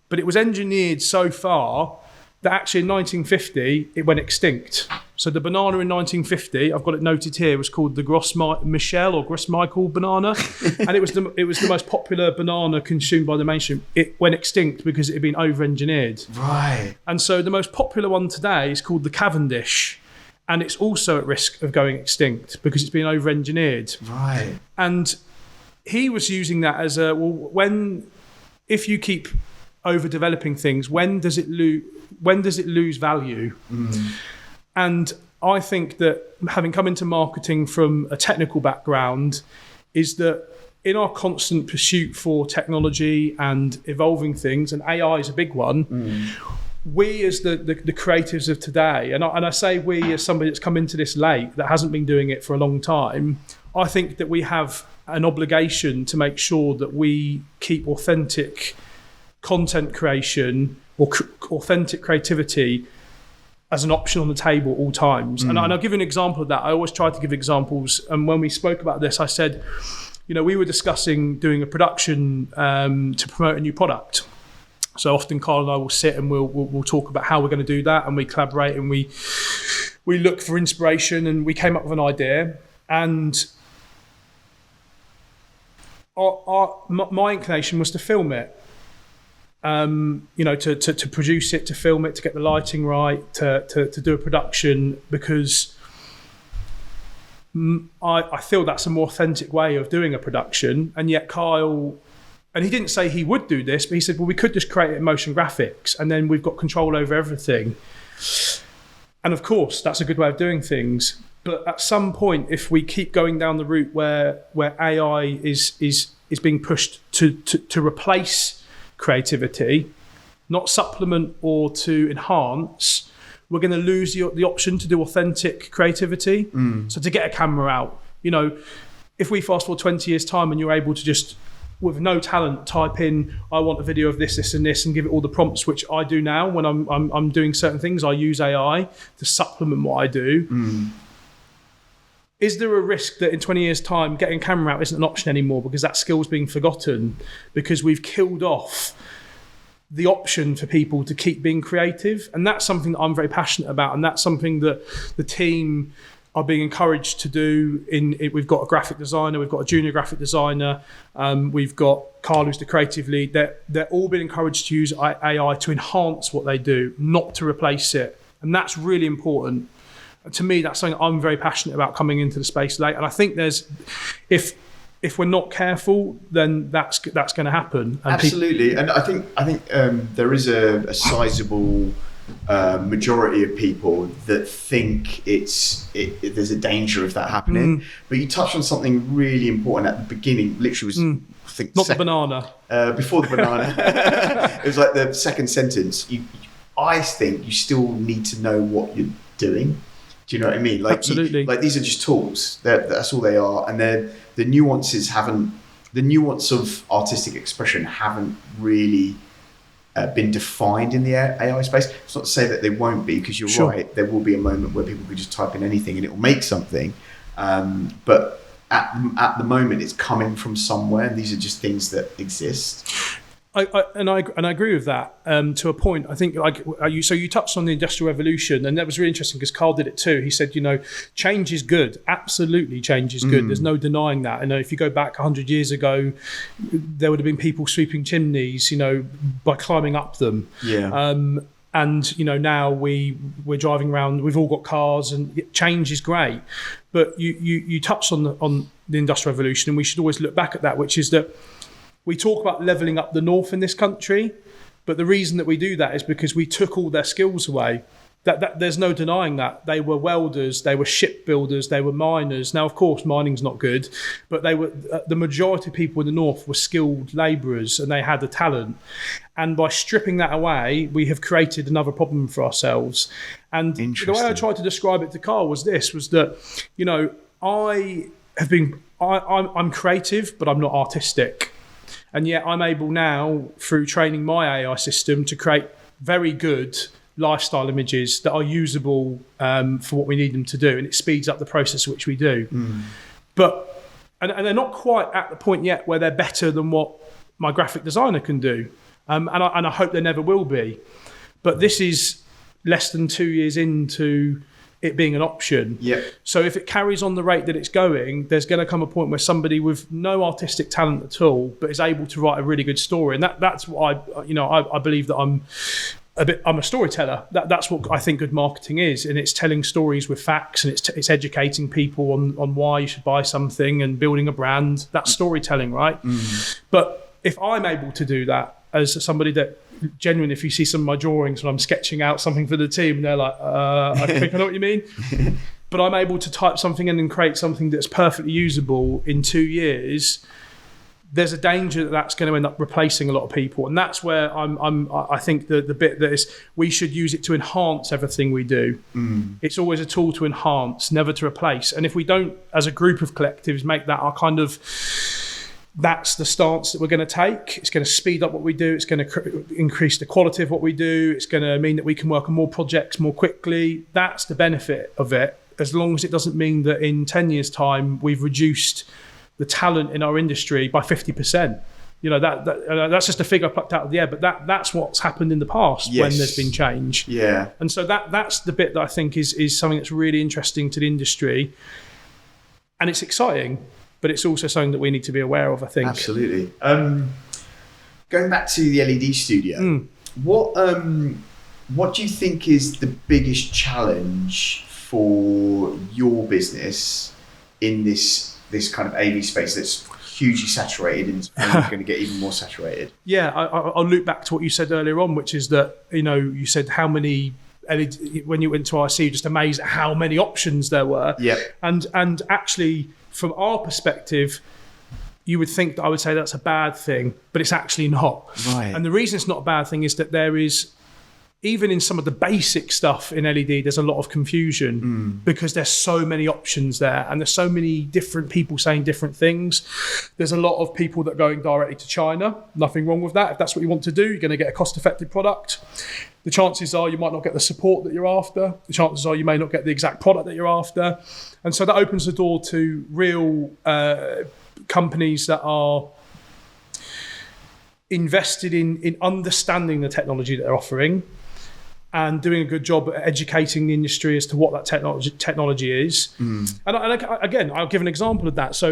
S2: But it was engineered so far that actually in 1950 it went extinct. So the banana in 1950, I've got it noted here, was called the Gros Michel or Gros Michel banana, and it was the most popular banana consumed by the mainstream. It went extinct because it had been over-engineered.
S1: Right.
S2: And so the most popular one today is called the Cavendish, and it's also at risk of going extinct because it's been over-engineered.
S1: Right.
S2: And he was using that as if you keep overdeveloping things, when does it lose value? And I think that, having come into marketing from a technical background, is that in our constant pursuit for technology and evolving things, and AI is a big one, we as the creatives of today, and I say we as somebody that's come into this late, that hasn't been doing it for a long time, I think that we have an obligation to make sure that we keep authentic content creation or authentic creativity as an option on the table at all times. And I'll give you an example of that. I always try to give examples. And when we spoke about this, I said, we were discussing doing a production to promote a new product. So often Carl and I will sit and we'll talk about how we're going to do that, and we collaborate and we look for inspiration, and we came up with an idea. And my inclination was to film it. To produce it, to film it, to get the lighting right, to do a production, because I feel that's a more authentic way of doing a production. And yet Kyle, and he didn't say he would do this, but he said, well, we could just create it in motion graphics and then we've got control over everything. And of course, that's a good way of doing things. But at some point, if we keep going down the route where AI is being pushed to replace creativity, not supplement or to enhance, we're going to lose the option to do authentic creativity. So to get a camera out, if we fast forward 20 years time and you're able to just, with no talent, type in, I want a video of this, this and this, and give it all the prompts, which I do now when I'm doing certain things. I use AI to supplement what I do. Is there a risk that in 20 years' time, getting a camera out isn't an option anymore because that skill's being forgotten, because we've killed off the option for people to keep being creative? And that's something that I'm very passionate about, and that's something that the team are being encouraged to do. We've got a graphic designer, we've got a junior graphic designer, we've got Carl, who's the creative lead. They're all being encouraged to use AI to enhance what they do, not to replace it. And that's really important. To me, that's something I'm very passionate about coming into the space late. And I think if we're not careful, then that's going to happen. And
S1: absolutely. And I think there is a sizable majority of people that think there's a danger of that happening. But you touched on something really important at the beginning. Literally was
S2: the banana.
S1: Before the banana. It was like the second sentence. I think you still need to know what you're doing. Do you know what I mean?
S2: Absolutely.
S1: These are just tools. That's all they are. And the nuance of artistic expression haven't really been defined in the AI space. It's not to say that they won't be, because you're right. There will be a moment where people could just type in anything and it will make something. But at the moment, it's coming from somewhere. And these are just things that exist.
S2: I agree with that to a point. I think you touched on the Industrial Revolution, and that was really interesting because Carl did it too. He said, change is good. Absolutely, change is good. There's no denying that. And if you go back 100 years ago, there would have been people sweeping chimneys, by climbing up them.
S1: Yeah.
S2: And now we're driving around. We've all got cars, and change is great. But you touched on the Industrial Revolution, and we should always look back at that, which is that we talk about levelling up the north in this country, but the reason that we do that is because we took all their skills away. That there's no denying that. They were welders, they were shipbuilders, they were miners. Now, of course, mining's not good, but they were the majority of people in the north were skilled labourers, and they had the talent. And by stripping that away, we have created another problem for ourselves. And the way I tried to describe it to Carl was that, I'm creative, but I'm not artistic. And yet I'm able now, through training my AI system, to create very good lifestyle images that are usable for what we need them to do. And it speeds up the process which we do. But and they're not quite at the point yet where they're better than what my graphic designer can do. And I hope they never will be. But this is less than 2 years into it being an option.
S1: Yeah.
S2: So if it carries on the rate that it's going, there's going to come a point where somebody with no artistic talent at all, but is able to write a really good story, and that's what I believe that I'm a storyteller. That's what I think good marketing is, and it's telling stories with facts, and it's educating people on why you should buy something and building a brand. That's storytelling, right? But if I'm able to do that as somebody that genuinely, if you see some of my drawings when I'm sketching out something for the team, they're like, I think I know what you mean. But I'm able to type something in and create something that's perfectly usable in 2 years. There's a danger that that's going to end up replacing a lot of people, and that's where I think the bit that is, we should use it to enhance everything we do. It's always a tool to enhance, never to replace. And if we don't, as a group of collectives, make that our kind of, that's the stance that we're going to take. It's going to speed up what we do. It's going to increase the quality of what we do. It's going to mean that we can work on more projects more quickly. That's the benefit of it, as long as it doesn't mean that in 10 years' time we've reduced the talent in our industry by 50%. That's just a figure plucked out of the air, but that's what's happened in the past when there's been change.
S1: Yeah.
S2: And so that's the bit that I think is something that's really interesting to the industry, and it's exciting, but it's also something that we need to be aware of, I think.
S1: Absolutely. Going back to the LED studio, what do you think is the biggest challenge for your business in this kind of AV space that's hugely saturated and is going to get even more saturated?
S2: Yeah, I'll loop back to what you said earlier on, which is that, you said how many LED, when you went to IC, you're just amazed at how many options there were.
S1: Yeah.
S2: And actually, from our perspective, you would think that I would say that's a bad thing, but it's actually not.
S1: Right.
S2: And the reason it's not a bad thing is that there is, even in some of the basic stuff in LED, there's a lot of confusion because there's so many options there, and there's so many different people saying different things. There's a lot of people that are going directly to China. Nothing wrong with that. If that's what you want to do, you're going to get a cost-effective product. The chances are you might not get the support that you're after. The chances are you may not get the exact product that you're after. And so that opens the door to real companies that are invested in understanding the technology that they're offering and doing a good job at educating the industry as to what that technology is. And again, I'll give an example of that. So,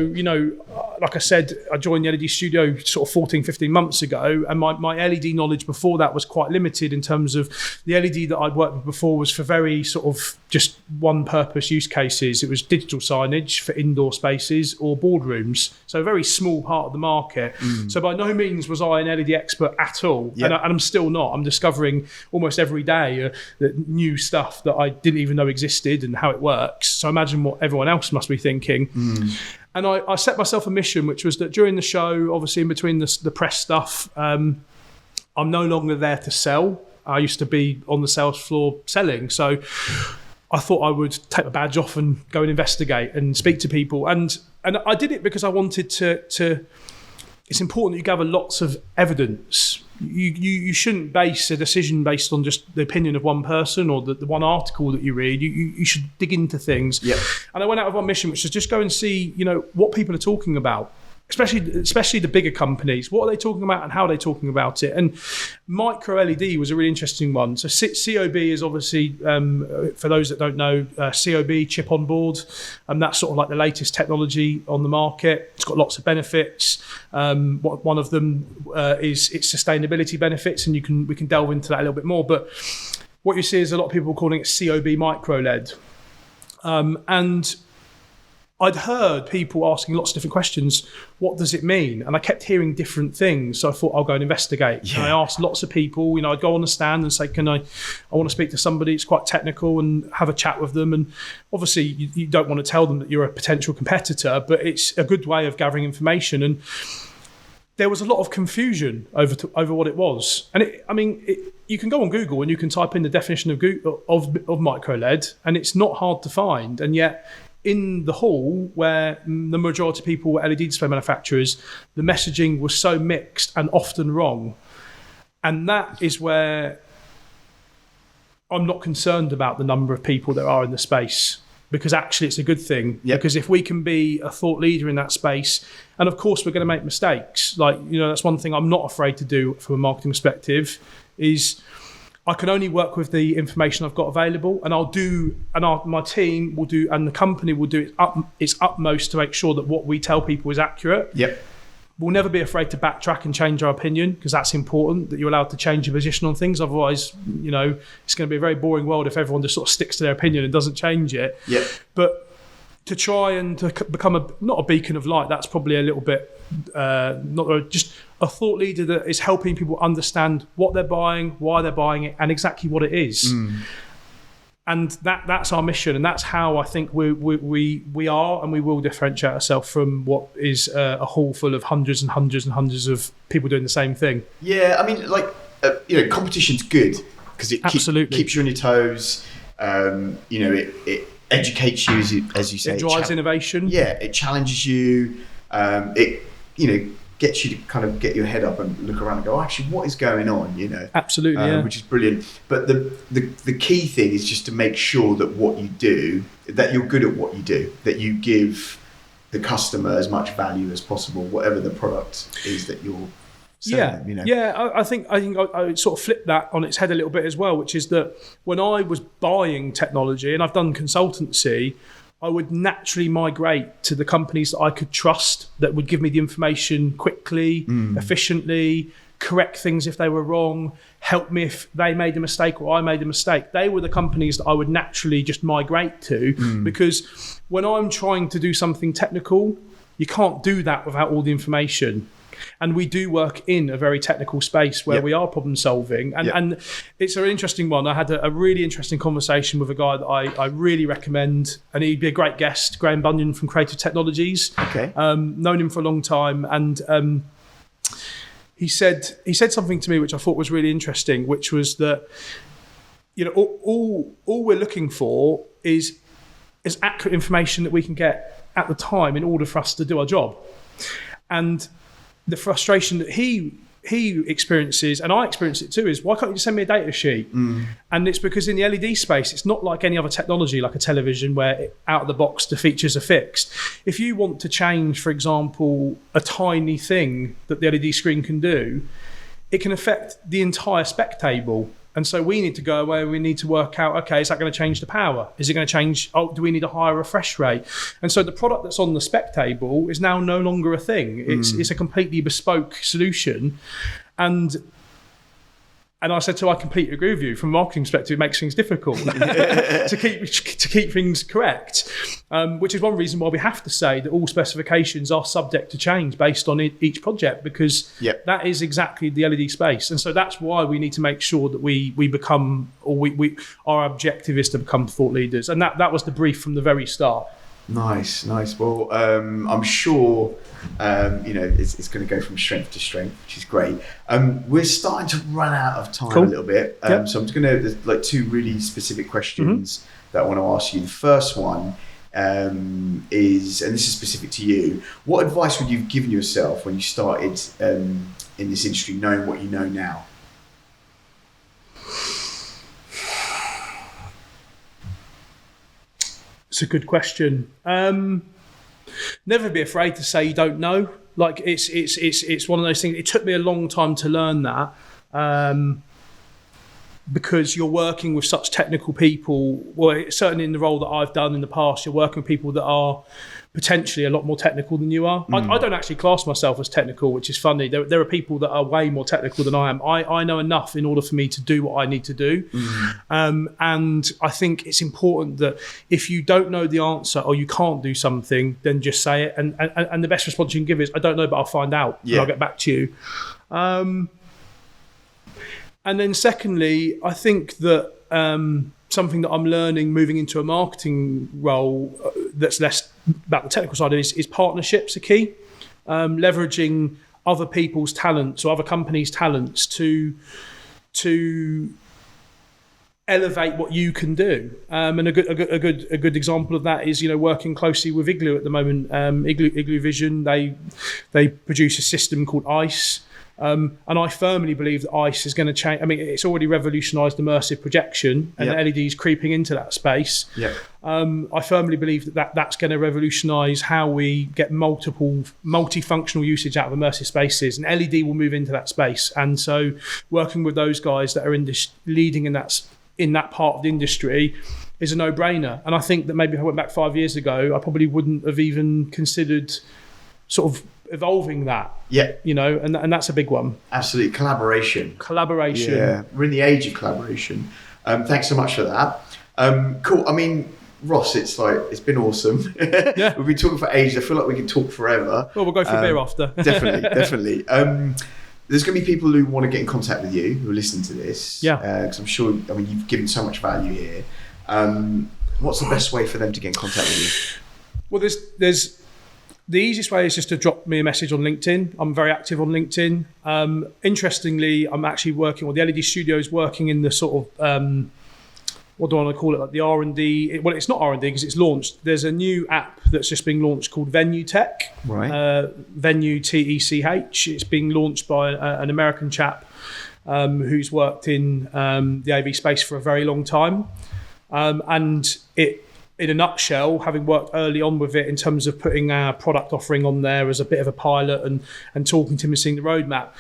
S2: like I said, I joined the LED studio sort of 14, 15 months ago, and my LED knowledge before that was quite limited in terms of the LED that I'd worked with before was for very sort of just one purpose use cases. It was digital signage for indoor spaces or boardrooms. So a very small part of the market. So by no means was I an LED expert at all.
S1: Yep.
S2: And I'm still not. I'm discovering almost every day new stuff that I didn't even know existed and how it works. So imagine what everyone else must be thinking. And I set myself a mission, which was that during the show, obviously in between the press stuff, I'm no longer there to sell. I used to be on the sales floor selling. So I thought I would take my badge off and go and investigate and speak to people. And I did it because I wanted to it's important that you gather lots of evidence. You shouldn't base a decision based on just the opinion of one person or the one article that you read. You should dig into things.
S1: Yep. And
S2: I went out of one mission, which is just go and see, what people are talking about. Especially the bigger companies. What are they talking about and how are they talking about it? And micro LED was a really interesting one. So COB is obviously, for those that don't know, COB, chip on board, and that's sort of like the latest technology on the market. It's got lots of benefits. One of them is its sustainability benefits, and we can delve into that a little bit more. But what you see is a lot of people calling it COB micro LED. And I'd heard people asking lots of different questions. What does it mean? And I kept hearing different things. So I thought I'll go and investigate. Yeah. And I asked lots of people, I'd go on the stand and say, I want to speak to somebody. It's quite technical, and have a chat with them. And obviously you don't want to tell them that you're a potential competitor, but it's a good way of gathering information. And there was a lot of confusion over what it was. And you can go on Google and you can type in the definition of micro LED, and it's not hard to find. And yet, in the hall, where the majority of people were LED display manufacturers, the messaging was so mixed and often wrong. And that is where I'm not concerned about the number of people there are in the space, because actually it's a good thing. Yep. Because if we can be a thought leader in that space, and of course we're going to make mistakes. That's one thing I'm not afraid to do from a marketing perspective, is I can only work with the information I've got available, and my team will do, and the company will do its utmost to make sure that what we tell people is accurate.
S1: Yep.
S2: We'll never be afraid to backtrack and change our opinion, because that's important, that you're allowed to change your position on things. Otherwise, it's going to be a very boring world if everyone just sort of sticks to their opinion and doesn't change it.
S1: Yeah.
S2: But to try and to become not a beacon of light, that's probably a little bit just a thought leader that is helping people understand what they're buying, why they're buying it, and exactly what it is. And that's our mission, and that's how I think we are and we will differentiate ourselves from what is a hall full of hundreds and hundreds and hundreds of people doing the same thing.
S1: Yeah, I mean, competition's good because it keeps you on your toes. It educates you, as you say.
S2: It drives innovation.
S1: Yeah, it challenges you. It gets you to kind of get your head up and look around and go, actually, what is going on?
S2: Absolutely,
S1: which is brilliant. But the key thing is just to make sure that what you do, that you're good at what you do, that you give the customer as much value as possible, whatever the product is that you're selling them.
S2: Yeah. I think I sort of flipped that on its head a little bit as well, which is that when I was buying technology, and I've done consultancy, I would naturally migrate to the companies that I could trust, that would give me the information quickly, efficiently, correct things if they were wrong, help me if they made a mistake or I made a mistake. They were the companies that I would naturally just migrate to, because when I'm trying to do something technical, you can't do that without all the information. And we do work in a very technical space where we are problem solving. And it's an interesting one. I had a really interesting conversation with a guy that I really recommend, and he'd be a great guest, Graham Bunyan from Creative Technologies.
S1: Okay.
S2: Known him for a long time. And he said something to me which I thought was really interesting, which was that, all we're looking for is accurate information that we can get at the time in order for us to do our job. And the frustration that he experiences, and I experience it too, is why can't you just send me a data sheet? And it's because in the LED space, it's not like any other technology, like a television, where out of the box the features are fixed. If you want to change, for example, a tiny thing that the LED screen can do, it can affect the entire spec table. And so we need to go away, we need to work out, okay, is that going to change the power? Is it going to change, do we need a higher refresh rate? And so the product that's on the spec table is now no longer a thing. It's a completely bespoke solution. And I said to him, I completely agree with you. From a marketing perspective, it makes things difficult to keep things correct, which is one reason why we have to say that all specifications are subject to change based on each project, because that is exactly the LED space. And so that's why we need to make sure that we become, or our objective is to become thought leaders. And that was the brief from the very start.
S1: Nice. Well, I'm sure it's going to go from strength to strength, which is great. We're starting to run out of time a little bit, so I'm just going to, there's like two really specific questions that I want to ask you. The first one is, and this is specific to you, what advice would you have given yourself when you started in this industry, knowing what you know now?
S2: It's a good question. Never be afraid to say you don't know. Like it's one of those things. It took me a long time to learn that, because you're working with such technical people. Well, certainly in the role that I've done in the past, you're working with people that are potentially a lot more technical than you are. I don't actually class myself as technical, which is funny. There are people that are way more technical than I am. I know enough in order for me to do what I need to do. And I think it's important that if you don't know the answer or you can't do something, then just say it. And the best response you can give is, I don't know, but I'll find out and I'll get back to you. And then secondly, I think that something that I'm learning moving into a marketing role that's less about the technical side is partnerships are key. Leveraging other people's talents or other companies' talents to elevate what you can do. And a good example of that is, working closely with Igloo at the moment. Igloo Vision, they produce a system called ICE. And I firmly believe that ICE is going to change. I mean, it's already revolutionised immersive projection, and
S1: Yep.
S2: LEDs creeping into that space.
S1: Yeah.
S2: I firmly believe that's going to revolutionise how we get multifunctional usage out of immersive spaces, and LED will move into that space. And so, working with those guys that are leading in that part of the industry is a no-brainer. And I think that maybe if I went back 5 years ago, I probably wouldn't have even considered sort of evolving that.
S1: Yeah.
S2: You know, and that's a big one.
S1: Absolutely. Collaboration.
S2: Collaboration.
S1: We're in the age of collaboration. Thanks so much for that. Cool. I mean, Ross, it's been awesome.
S2: Yeah.
S1: We've been talking for ages. I feel like we can talk forever.
S2: Well, we'll go for a beer after.
S1: Definitely. There's going to be people who want to get in contact with you, who are listening to this.
S2: Yeah.
S1: Because I'm sure, I mean, you've given so much value here. What's the best way for them to get in contact with you?
S2: Well, there's the easiest way is just to drop me a message on LinkedIn. I'm very active on LinkedIn. Interestingly, I'm actually working, or the LED studio is working in the sort of, what do I want to call it, like the R&D. Well, it's not R&D because it's launched. There's a new app that's just been launched called Venue Tech.
S1: Right.
S2: Venue TECH. It's being launched by an American chap who's worked in the AV space for a very long time. And it, in a nutshell, having worked early on with it in terms of putting our product offering on there as a bit of a pilot and talking to him and seeing the roadmap,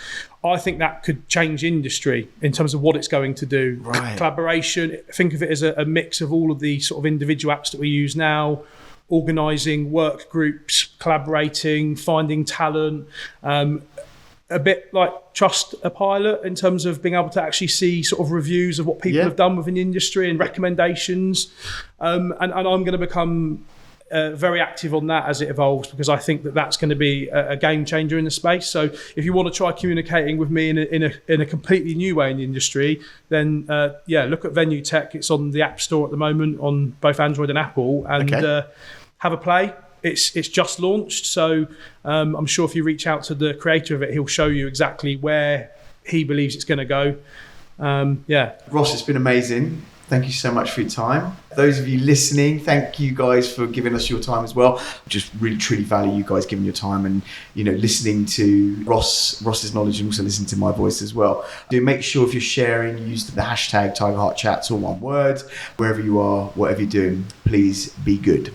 S2: I think that could change industry in terms of what it's going to do.
S1: Right.
S2: Collaboration, think of it as a mix of all of the sort of individual apps that we use now, organising work groups, collaborating, finding talent, a bit like Trust a Pilot in terms of being able to actually see sort of reviews of what people have done within the industry and recommendations. And I'm going to become very active on that as it evolves, because I think that's going to be a game changer in the space. So if you want to try communicating with me in a completely new way in the industry, then look at Venue Tech. It's on the App Store at the moment on both Android and Apple, and have a play. It's just launched, so I'm sure if you reach out to the creator of it, he'll show you exactly where he believes it's going to go.
S1: Ross, it's been amazing. Thank you so much for your time. Those of you listening, thank you guys for giving us your time as well. Just really truly value you guys giving your time and, you know, listening to Ross's knowledge and also listening to my voice as well. Do make sure if you're sharing, use the hashtag Tiger Heart Chats, all one word. Wherever you are, whatever you're doing, please be good.